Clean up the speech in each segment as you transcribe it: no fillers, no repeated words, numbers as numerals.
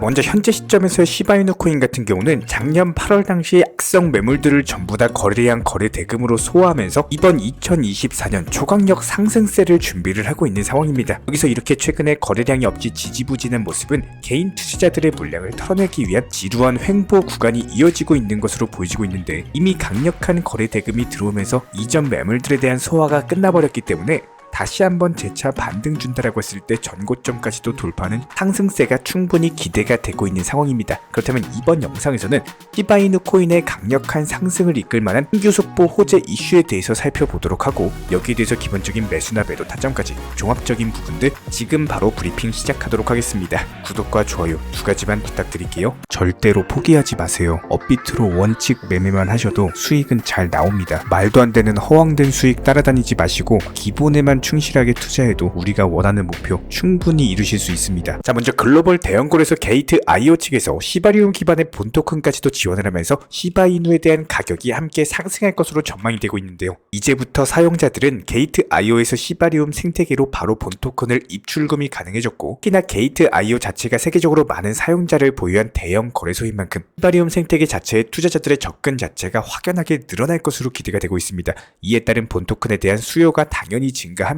먼저 현재 시점에서의 시바이누 코인 같은 경우는 작년 8월 당시에 악성 매물들을 전부 다 거래량 거래 대금으로 소화하면서 이번 2024년 초강력 상승세를 준비를 하고 있는 상황입니다. 여기서 이렇게 최근에 거래량이 없이 지지부진한 모습은 개인 투자자들의 물량을 털어내기 위한 지루한 횡보 구간이 이어지고 있는 것으로 보여지고 있는데, 이미 강력한 거래 대금이 들어오면서 이전 매물들에 대한 소화가 끝나버렸기 때문에 다시 한번 재차 반등 준다라고 했을 때 전고점까지도 돌파하는 상승세가 충분히 기대가 되고 있는 상황입니다. 그렇다면 이번 영상에서는 시바이누 코인의 강력한 상승을 이끌 만한 신규 속보 호재 이슈에 대해서 살펴보도록 하고, 여기에 대해서 기본적인 매수나 매도 타점까지 종합적인 부분들 지금 바로 브리핑 시작하도록 하겠습니다. 구독과 좋아요 두 가지만 부탁드릴게요. 절대로 포기하지 마세요. 업비트로 원칙 매매만 하셔도 수익은 잘 나옵니다. 말도 안 되는 허황된 수익 따라다니지 마시고 기본에만 충실하게 투자해도 우리가 원하는 목표 충분히 이루실 수 있습니다. 자, 먼저 글로벌 대형거래소 게이트.io 측에서 시바리움 기반의 본 토큰까지도 지원을 하면서 시바이누에 대한 가격이 함께 상승할 것으로 전망이 되고 있는데요. 이제부터 사용자들은 게이트.io에서 시바리움 생태계로 바로 본 토큰을 입출금이 가능해졌고, 특히나 게이트.io 자체가 세계적으로 많은 사용자를 보유한 대형 거래소인 만큼 시바리움 생태계 자체의 투자자들의 접근 자체가 확연하게 늘어날 것으로 기대가 되고 있습니다. 이에 따른 본 토큰에 대한 수요가 당연히 증가하면서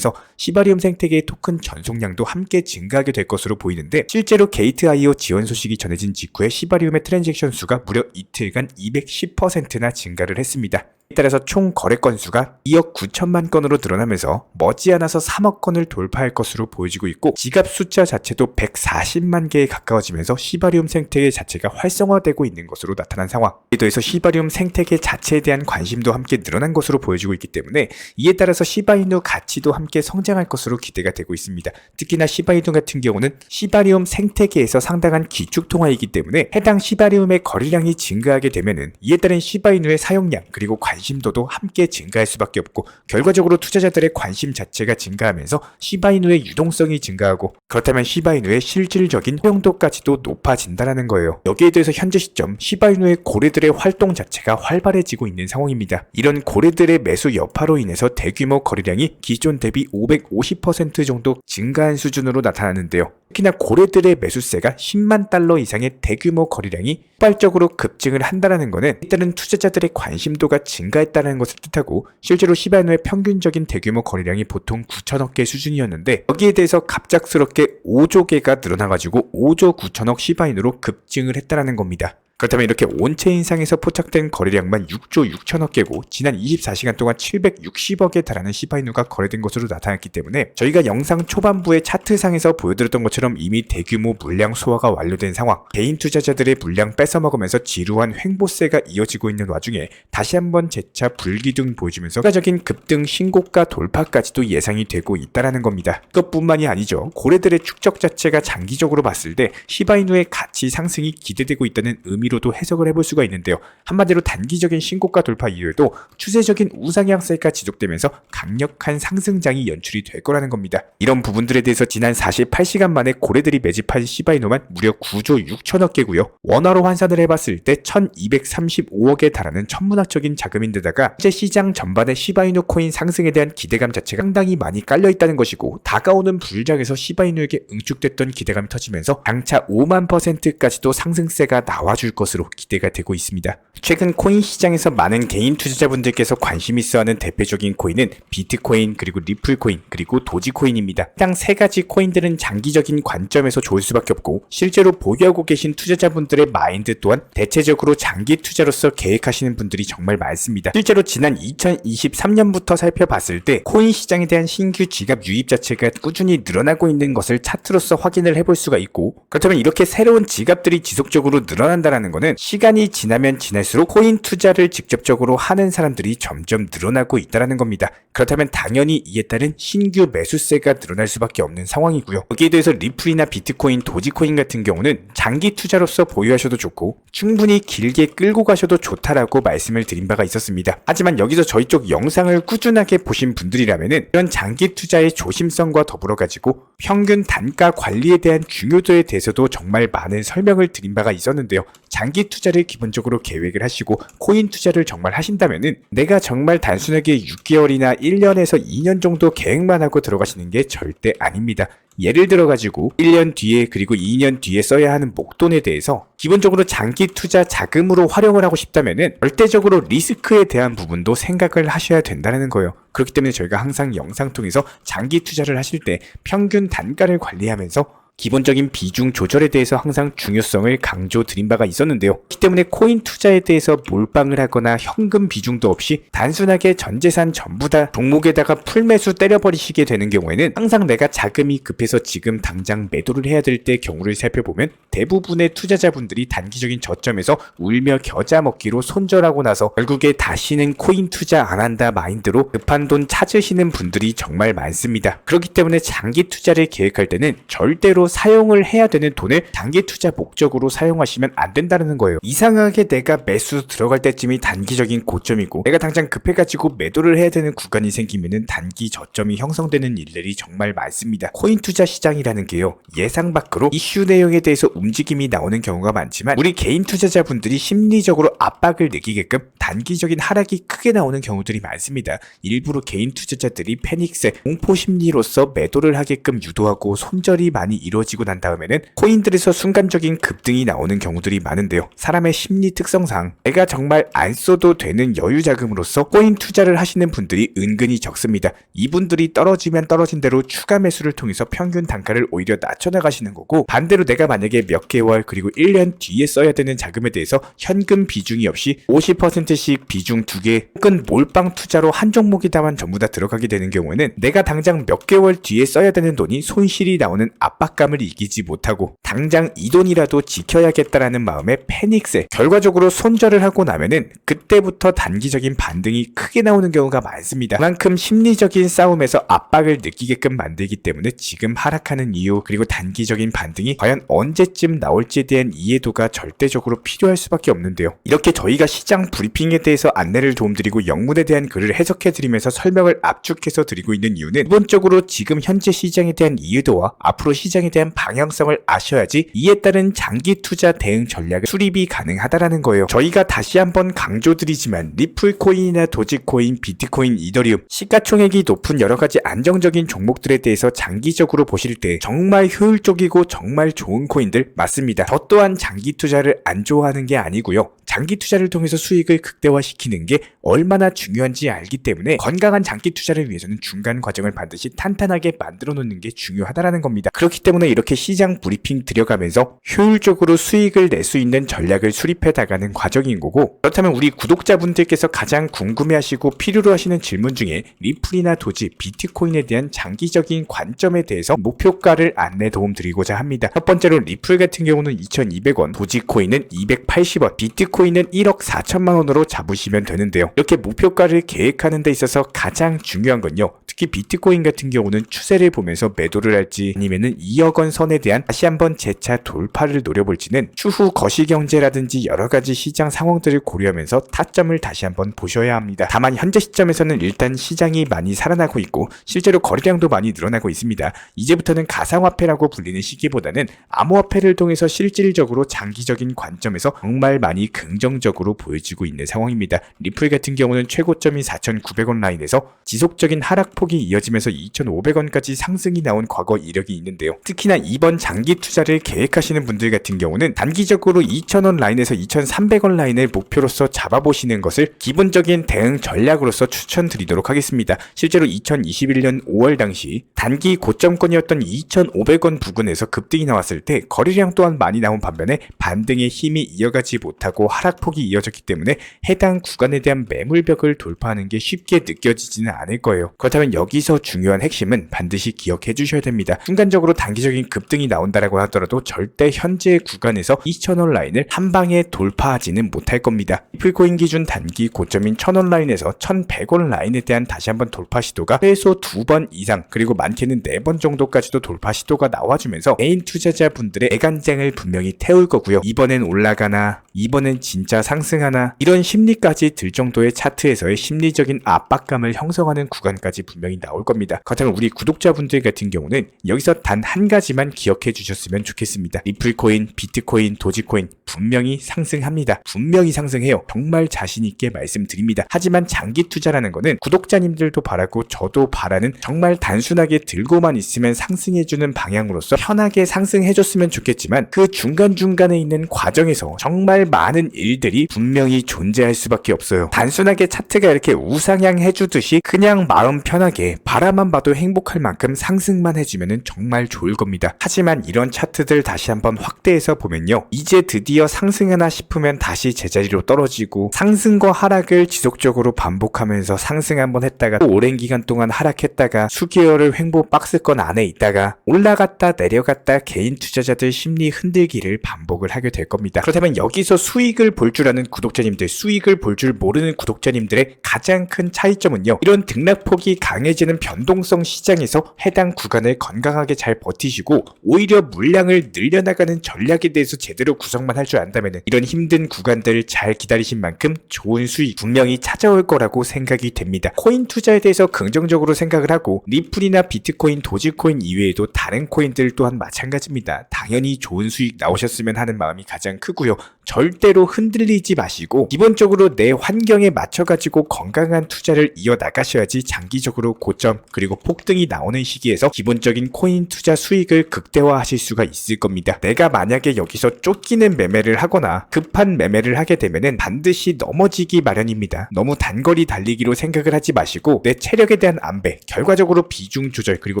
시바리움 생태계의 토큰 전송량도 함께 증가하게 될 것으로 보이는데, 실제로 게이트.io 지원 소식이 전해진 직후에 시바리움의 트랜잭션 수가 무려 이틀간 210%나 증가를 했습니다. 따라서 총 거래 건수가 2억 9천만 건으로 늘어나면서 머지않아서 3억 건을 돌파할 것으로 보여지고 있고, 지갑 숫자 자체도 140만 개에 가까워지면서 시바리움 생태계 자체가 활성화되고 있는 것으로 나타난 상황. 이에 더해서 시바리움 생태계 자체에 대한 관심도 함께 늘어난 것으로 보여지고 있기 때문에 이에 따라서 시바이누 가치도 함께 성장할 것으로 기대가 되고 있습니다. 특히나 시바이누 같은 경우는 시바리움 생태계에서 상당한 기축통화이기 때문에 해당 시바리움의 거래량이 증가하게 되면은 이에 따른 시바이누의 사용량 그리고 관심도도 함께 증가할 수밖에 없고, 결과적으로 투자자들의 관심 자체가 증가하면서 시바이누의 유동성이 증가하고, 그렇다면 시바이누의 실질적인 허용도까지도 높아진다는 거예요. 여기에 대해서 현재 시점 시바이누의 고래들의 활동 자체가 활발해지고 있는 상황입니다. 이런 고래들의 매수 여파로 인해서 대규모 거래량이 기존 대비 550% 정도 증가한 수준으로 나타나는데요. 특히나 고래들의 매수세가 10만 달러 이상의 대규모 거래량이 폭발적으로 급증을 한다는 것은 일단은 투자자들의 관심도가 증가했다는 것을 뜻하고, 실제로 시바이누의 평균적인 대규모 거래량이 보통 9천억 개 수준이었는데 여기에 대해서 갑작스럽게 5조 개가 늘어나가지고 5조 9천억 시바이누로 급증을 했다는 겁니다. 그렇다면 이렇게 온체인상에서 포착된 거래량만 6조 6천억 개고 지난 24시간 동안 760억에 달하는 시바이누가 거래된 것으로 나타났기 때문에 저희가 영상 초반부의 차트상에서 보여드렸던 것처럼 이미 대규모 물량 소화가 완료된 상황, 개인 투자자들의 물량 뺏어먹으면서 지루한 횡보세가 이어지고 있는 와중에 다시 한번 재차 불기둥 보여주면서 추가적인 급등 신고가 돌파까지도 예상이 되고 있다는 겁니다. 그것뿐만이 아니죠. 고래들의 축적 자체가 장기적으로 봤을 때 시바이누의 가치 상승이 기대되고 있다는 의미로도 해석을 해볼 수가 있는데요. 한마디로 단기적인 신고가 돌파 이후에도 추세적인 우상향세가 지속되면서 강력한 상승장이 연출이 될 거라는 겁니다. 이런 부분들에 대해서 지난 48시간 만에 고래들이 매집한 시바이누만 무려 9조 6천억 개고요. 원화로 환산을 해봤을 때 1235억에 달하는 천문학적인 자금인데다가 현재 시장 전반의 시바이누 코인 상승에 대한 기대감 자체가 상당히 많이 깔려있다는 것이고, 다가오는 불장에서 시바이누에게 응축됐던 기대감이 터지면서 장차 5만%까지도 상승세가 나와줄 것으로 기대가 되고 있습니다. 최근 코인 시장에서 많은 개인 투자자분들께서 관심 있어하는 대표적인 코인은 비트코인, 그리고 리플코인, 그리고 도지코인입니다. 해당 세 가지 코인들은 장기적인 관점에서 좋을 수밖에 없고, 실제로 보유하고 계신 투자자분들의 마인드 또한 대체적으로 장기 투자로서 계획하시는 분들이 정말 많습니다. 실제로 지난 2023년부터 살펴봤을 때 코인 시장에 대한 신규 지갑 유입 자체가 꾸준히 늘어나고 있는 것을 차트로서 확인을 해볼 수가 있고, 그렇다면 이렇게 새로운 지갑들이 지속적으로 늘어난다는 것은 시간이 지나면 지날수록 코인 투자를 직접적으로 하는 사람들이 점점 늘어나고 있다는 겁니다. 그렇다면 당연히 이에 따른 신규 매수세가 늘어날 수밖에 없는 상황이고요. 여기에 대해서 리플이나 비트코인, 도지코인 같은 경우는 장기 투자로서 보유하셔도 좋고 충분히 길게 끌고 가셔도 좋다라고 말씀을 드린 바가 있었습니다. 하지만 여기서 저희 쪽 영상을 꾸준하게 보신 분들이라면은 이런 장기 투자의 조심성과 더불어 가지고 평균 단가 관리에 대한 중요도에 대해서도 정말 많은 설명을 드린 바가 있었는데요. 장기 투자를 기본적으로 계획을 하시고 코인 투자를 정말 하신다면은 내가 정말 단순하게 6개월이나 1년에서 2년 정도 계획만 하고 들어가시는 게 절대 아닙니다. 예를 들어가지고 1년 뒤에 그리고 2년 뒤에 써야 하는 목돈에 대해서 기본적으로 장기 투자 자금으로 활용을 하고 싶다면은 절대적으로 리스크에 대한 부분도 생각을 하셔야 된다는 거예요. 그렇기 때문에 저희가 항상 영상 통해서 장기 투자를 하실 때 평균 단가를 관리하면서 기본적인 비중 조절에 대해서 항상 중요성을 강조드린 바가 있었는데요. 그렇기 때문에 코인 투자에 대해서 몰빵을 하거나 현금 비중도 없이 단순하게 전재산 전부 다 종목에다가 풀매수 때려버리시게 되는 경우에는 항상 내가 자금이 급해서 지금 당장 매도를 해야 될 때 경우를 살펴보면 대부분의 투자자분들이 단기적인 저점에서 울며 겨자 먹기로 손절하고 나서 결국에 다시는 코인 투자 안 한다 마인드로 급한 돈 찾으시는 분들이 정말 많습니다. 그렇기 때문에 장기 투자를 계획할 때는 절대로 사용을 해야 되는 돈을 단기 투자 목적으로 사용하시면 안 된다는 거예요. 이상하게 내가 매수 들어갈 때쯤이 단기적인 고점이고 내가 당장 급해가지고 매도를 해야 되는 구간이 생기면은 단기 저점이 형성되는 일들이 정말 많습니다. 코인 투자 시장이라는 게요, 예상 밖으로 이슈 내용에 대해서 움직임이 나오는 경우가 많지만 우리 개인 투자자분들이 심리적으로 압박을 느끼게끔 단기적인 하락이 크게 나오는 경우들이 많습니다. 일부러 개인 투자자들이 패닉세, 공포 심리로서 매도를 하게끔 유도하고 손절이 많이 이루어지고 난 다음에는 코인들에서 순간적인 급등이 나오는 경우들이 많은데요. 사람의 심리 특성상 내가 정말 안 써도 되는 여유 자금으로서 코인 투자를 하시는 분들이 은근히 적습니다. 이분들이 떨어지면 떨어진 대로 추가 매수를 통해서 평균 단가를 오히려 낮춰나가시는 거고, 반대로 내가 만약에 몇 개월 그리고 1년 뒤에 써야 되는 자금에 대해서 현금 비중이 없이 50%씩 비중 2개 혹은 몰빵 투자로 한 종목에다만 전부 다 들어가게 되는 경우에는 내가 당장 몇 개월 뒤에 써야 되는 돈이 손실이 나오는 압박감을 이기지 못하고 당장 이 돈이라도 지켜야겠다라는 마음에 패닉세, 결과적으로 손절을 하고 나면은 그때부터 단기적인 반등이 크게 나오는 경우가 많습니다. 그만큼 심리적인 싸움에서 압박을 느끼게끔 만들기 때문에 지금 하락하는 이유 그리고 단기적인 반등이 과연 언제쯤 나올지에 대한 이해도가 절대적으로 필요할 수밖에 없는데요. 이렇게 저희가 시장 브리핑에 대해서 안내를 도움드리고 영문에 대한 글을 해석해드리면서 설명을 압축해서 드리고 있는 이유는 기본적으로 지금 현재 시장에 대한 이해도와 앞으로 시장에 대한 방향성을 아셔야지 이에 따른 장기 투자 대응 전략을 수립이 가능하다라는 거예요. 저희가 다시 한번 강조드리지만 리플코인이나 도지코인, 비트코인, 이더리움, 시가총액이 높은 여러가지 안정적인 종목들에 대해서 장기적으로 보실 때 정말 효율적이고 정말 좋은 코인들 맞습니다. 저 또한 장기 투자를 안 좋아하는 게 아니고요. 장기 투자를 통해서 수익을 극대화시키는 게 얼마나 중요한지 알기 때문에 건강한 장기 투자를 위해서는 중간 과정을 반드시 탄탄하게 만들어 놓는 게 중요하다라는 겁니다. 그렇기 때문에 이렇게 시장 브리핑 들여가면서 효율적으로 수익을 낼 수 있는 전략을 수립해 나가는 과정인 거고, 그렇다면 우리 구독자분들께서 가장 궁금해하시고 필요로 하시는 질문 중에 리플이나 도지, 비트코인에 대한 장기적인 관점에 대해서 목표가를 안내 도움드리고자 합니다. 첫 번째로 리플 같은 경우는 2,200원, 도지코인은 280원, 비트코인은 1억 4천만 원으로 잡으시면 되는데요. 이렇게 목표가를 계획하는 데 있어서 가장 중요한 건요, 특히 비트코인 같은 경우는 추세를 보면서 매도를 할지 아니면은 2억 원 선에 대한 다시 한번 재차 돌파를 노려볼지는 추후 거시경제라든지 여러가지 시장 상황들을 고려하면서 타점을 다시 한번 보셔야 합니다. 다만 현재 시점에서는 일단 시장이 많이 살아나고 있고 실제로 거래량도 많이 늘어나고 있습니다. 이제부터는 가상화폐라고 불리는 시기보다는 암호화폐를 통해서 실질적으로 장기적인 관점에서 정말 많이 긍정적으로 보여지고 있는 상황입니다. 리플 같은 경우는 최고점이 4,900원 라인에서 지속적인 하락폭이 이어지면서 2,500원까지 상승이 나온 과거 이력이 있는데요. 특히나 이번 장기 투자를 계획하시는 분들 같은 경우는 단기적으로 2,000원 라인에서 2,300원 라인을 목표로서 잡아보시는 것을 기본적인 대응 전략으로서 추천드리도록 하겠습니다. 실제로 2021년 5월 당시 단기 고점권이었던 2,500원 부근에서 급등이 나왔을 때 거래량 또한 많이 나온 반면에 반등의 힘이 이어가지 못하고 하락폭이 이어졌기 때문에 해당 구간에 대한 매물벽을 돌파하는 게 쉽게 느껴지지는 않을 거예요. 그렇다면 여기서 중요한 핵심은 반드시 기억해 주셔야 됩니다. 순간적으로 단기적인 급등이 나온다라고 하더라도 절대 현재 구간에서 2,000원 라인을 한 방에 돌파하지는 못할 겁니다. 리플코인 기준 단기 고점인 1,000원 라인에서 1,100원 라인에 대한 다시 한번 돌파 시도가 최소 2번 이상 그리고 많게는 4번 정도까지도 돌파 시도가 나와주면서 개인 투자자분들의 애간장을 분명히 태울 거고요. 이번엔 올라가나 이번엔 진짜 상승하나 이런 심리까지 들 정도의 차트에서의 심리적인 압박감을 형성하는 구간까지 분명히 분명히 나올 겁니다. 그렇다면 우리 구독자분들 같은 경우는 여기서 단 한 가지만 기억해 주셨으면 좋겠습니다. 리플코인, 비트코인, 도지코인 분명히 상승합니다. 분명히 상승해요. 정말 자신있게 말씀드립니다. 하지만 장기 투자라는 거는 구독자님들도 바라고 저도 바라는 정말 단순하게 들고만 있으면 상승해주는 방향으로서 편하게 상승해줬으면 좋겠지만 그 중간중간에 있는 과정에서 정말 많은 일들이 분명히 존재할 수밖에 없어요. 단순하게 차트가 이렇게 우상향 해주듯이 그냥 마음 편하게 바라만 봐도 행복할 만큼 상승만 해주면 정말 좋을 겁니다. 하지만 이런 차트들 다시 한번 확대해서 보면요. 이제 드디어 상승하나 싶으면 다시 제자리로 떨어지고 상승과 하락을 지속적으로 반복하면서 상승 한번 했다가 또 오랜 기간 동안 하락했다가 수개월을 횡보 박스권 안에 있다가 올라갔다 내려갔다 개인 투자자들 심리 흔들기를 반복을 하게 될 겁니다. 그렇다면 여기서 수익을 볼 줄 아는 구독자님들, 수익을 볼 줄 모르는 구독자님들의 가장 큰 차이점은요. 이런 등락폭이 강해지는 변동성 시장에서 해당 구간을 건강하게 잘 버티시고 오히려 물량을 늘려나가는 전략에 대해서 제대로 구성만 할 줄 안다면 이런 힘든 구간들을 잘 기다리신 만큼 좋은 수익 분명히 찾아올 거라고 생각이 됩니다. 코인 투자에 대해서 긍정적으로 생각을 하고 리플이나 비트코인, 도지코인 이외에도 다른 코인들 또한 마찬가지입니다. 당연히 좋은 수익 나오셨으면 하는 마음이 가장 크고요. 절대로 흔들리지 마시고 기본적으로 내 환경에 맞춰가지고 건강한 투자를 이어나가셔야지 장기적으로 고점 그리고 폭등이 나오는 시기에서 기본적인 코인 투자 수익을 극대화하실 수가 있을 겁니다. 내가 만약에 여기서 쫓기는 매매를 하거나 급한 매매를 하게 되면은 반드시 넘어지기 마련입니다. 너무 단거리 달리기로 생각을 하지 마시고 내 체력에 대한 안배, 결과적으로 비중 조절 그리고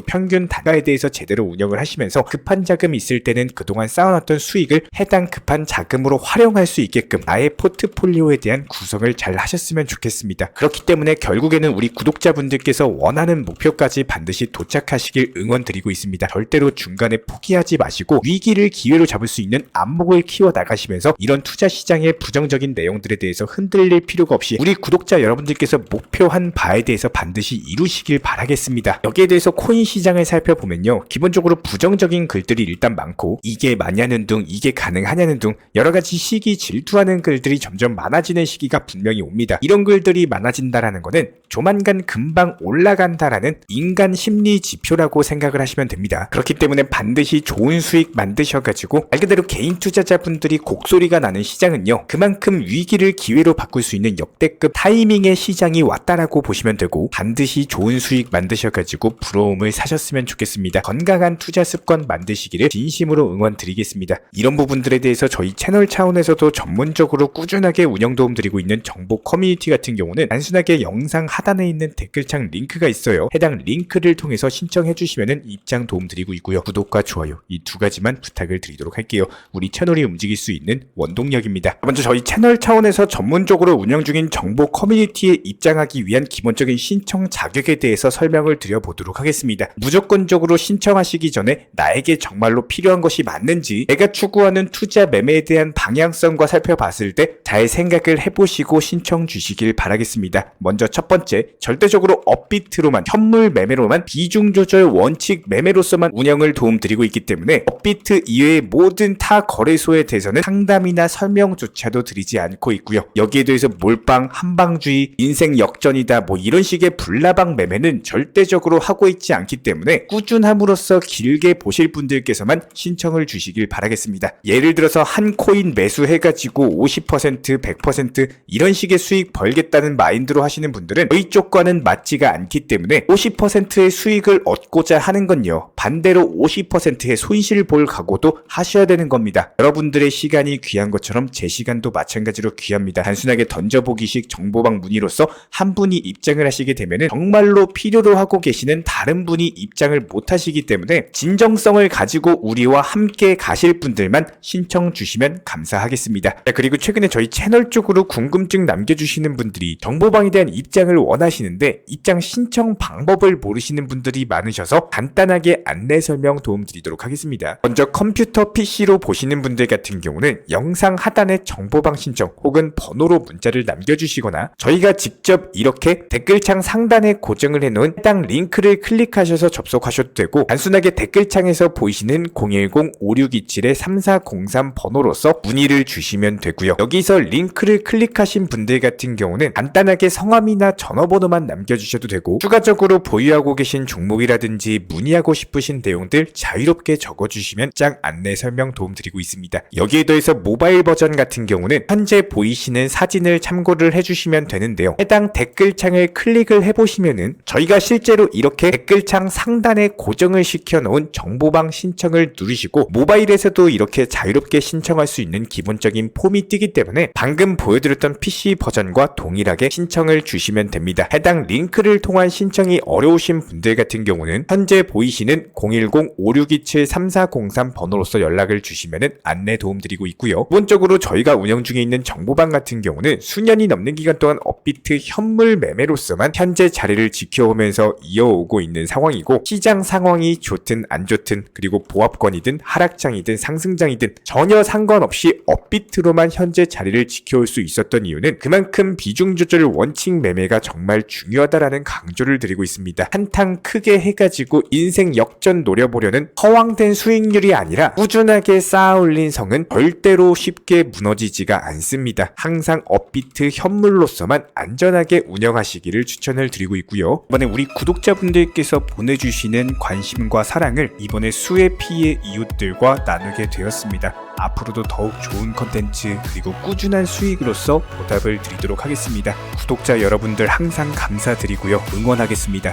평균 단가에 대해서 제대로 운영을 하시면서 급한 자금이 있을 때는 그동안 쌓아놨던 수익을 해당 급한 자금으로 활용할 수 있게끔 나의 포트폴리오에 대한 구성을 잘 하셨으면 좋겠습니다. 그렇기 때문에 결국에는 우리 구독자분들께서 원하는 목표까지 반드시 도착하시길 응원드리고 있습니다. 절대로 중간에 포기하지 마시고 위기를 기회로 잡을 수 있는 안목을 키워 나가시면서 이런 투자 시장의 부정적인 내용들에 대해서 흔들릴 필요가 없이 우리 구독자 여러분들께서 목표한 바에 대해서 반드시 이루시길 바라겠습니다. 여기에 대해서 코인 시장을 살펴보면요. 기본적으로 부정적인 글들이 일단 많고 이게 맞냐는 둥, 이게 가능하냐는 둥 여러가지 시기 질투하는 글들이 점점 많아지는 시기가 분명히 옵니다. 이런 글들이 많아진다라는 거는 조만간 금방 올라간다라는 인간 심리 지표라고 생각을 하시면 됩니다. 그렇기 때문에 반드시 좋은 수익 만드셔가지고 말 그대로 개인 투자자분들이 곡소리가 나는 시장은요. 그만큼 위기를 기회로 바꿀 수 있는 역대급 타이밍의 시장이 왔다라고 보시면 되고 반드시 좋은 수익 만드셔가지고 부러움을 사셨으면 좋겠습니다. 건강한 투자 습관 만드시기를 진심으로 응원드리겠습니다. 이런 부분들에 대해서 저희 채널 차원에서도 전문적으로 꾸준하게 운영 도움 드리고 있는 정보 커뮤니티 같은 경우는 단순하게 영상 하단에 있는 댓글창 링크가 있어요. 해당 링크를 통해서 신청해 주시면 입장 도움 드리고 있고요. 구독과 좋아요 이 두 가지만 부탁을 드리도록 할게요. 우리 채널이 움직일 수 있는 원동력입니다. 먼저 저희 채널 차원에서 전문적으로 운영 중인 정보 커뮤니티에 입장하기 위한 기본적인 신청 자격에 대해서 설명을 드려보도록 하겠습니다. 무조건적으로 신청하시기 전에 나에게 정말로 필요한 것이 맞는지 내가 추구하는 투자 매매에 대한 방향성과 살펴봤을 때 잘 생각을 해보시고 신청 주시길 바라겠습니다. 먼저 첫 번째, 절대적으로 업비트로만 현물 매매로만 비중 조절 원칙 매매로서만 운영을 도움드리고 있기 때문에 업비트 이외의 모든 타 거래소에 대해서는 상담이나 설명조차도 드리지 않고 있고요. 여기에 대해서 몰빵, 한방주의, 인생 역전이다 뭐 이런 식의 불나방 매매는 절대적으로 하고 있지 않기 때문에 꾸준함으로써 길게 보실 분들께서만 신청을 주시길 바라겠습니다. 예를 들어서 한 코인 매수해가지고 50%, 100% 이런 식의 수익 벌겠다는 마인드로 하시는 분들은 저희 쪽과는 맞지가 않기 때문에 50%의 수익을 얻고자 하는 건요. 반대로 50%의 손실을 볼 각오도 하셔야 되는 겁니다. 여러분들의 시간이 귀한 것처럼 제 시간도 마찬가지로 귀합니다. 단순하게 던져보기식 정보방 문의로서 한 분이 입장을 하시게 되면 정말로 필요로 하고 계시는 다른 분이 입장을 못 하시기 때문에 진정성을 가지고 우리와 함께 가실 분들만 신청 주시면 감사하겠습니다. 자, 그리고 최근에 저희 채널 쪽으로 궁금증 남겨주시는 분들이 정보방에 대한 입장을 원하시는데 입장 신청 방법을 모르시는 분들이 많으셔서 간단하게 안내 설명 도움드리도록 하겠습니다. 먼저 컴퓨터 PC로 보시는 분들 같은 경우는 영상 하단에 정보방 신청 혹은 번호로 문자를 남겨주시거나 저희가 직접 이렇게 댓글창 상단에 고정을 해놓은 해당 링크를 클릭하셔서 접속하셔도 되고 단순하게 댓글창에서 보이시는 010-5627-3403 번호로서 문의를 주시면 되고요. 여기서 링크를 클릭하신 분들 같은 경우는 간단하게 성함이나 전화번호만 남겨주셔도 되고 그리고 추가적으로 보유하고 계신 종목이라든지 문의하고 싶으신 내용들 자유롭게 적어주시면 장 안내 설명 도움드리고 있습니다. 여기에 더해서 모바일 버전 같은 경우는 현재 보이시는 사진을 참고를 해주시면 되는데요. 해당 댓글창을 클릭을 해보시면은 저희가 실제로 이렇게 댓글창 상단에 고정을 시켜놓은 정보방 신청을 누르시고 모바일에서도 이렇게 자유롭게 신청할 수 있는 기본적인 폼이 뜨기 때문에 방금 보여드렸던 PC 버전과 동일하게 신청을 주시면 됩니다. 해당 링크를 통한 신청이 어려우신 분들 같은 경우는 현재 보이시는 010-5627-3403 번호로서 연락을 주시면 안내 도움드리고 있고요. 기본적으로 저희가 운영 중에 있는 정보방 같은 경우는 수년이 넘는 기간 동안 업비트 현물 매매로서만 현재 자리를 지켜오면서 이어오고 있는 상황이고, 시장 상황이 좋든 안 좋든 그리고 보합권이든 하락장이든 상승장이든 전혀 상관없이 업비트로만 현재 자리를 지켜올 수 있었던 이유는 그만큼 비중 조절 원칙 매매가 정말 중요하다라는 강조를 드리고 있습니다. 한탕 크게 해가지고 인생 역전 노려보려는 허황된 수익률이 아니라 꾸준하게 쌓아 올린 성은 절대로 쉽게 무너지지가 않습니다. 항상 업비트 현물로서만 안전하게 운영하시기를 추천을 드리고 있고요. 이번에 우리 구독자분들께서 보내주시는 관심과 사랑을 이번에 수혜 피해 이웃들과 나누게 되었습니다. 앞으로도 더욱 좋은 컨텐츠 그리고 꾸준한 수익으로서 보답을 드리도록 하겠습니다. 구독자 여러분들 항상 감사드리고요. 응원하겠습니다.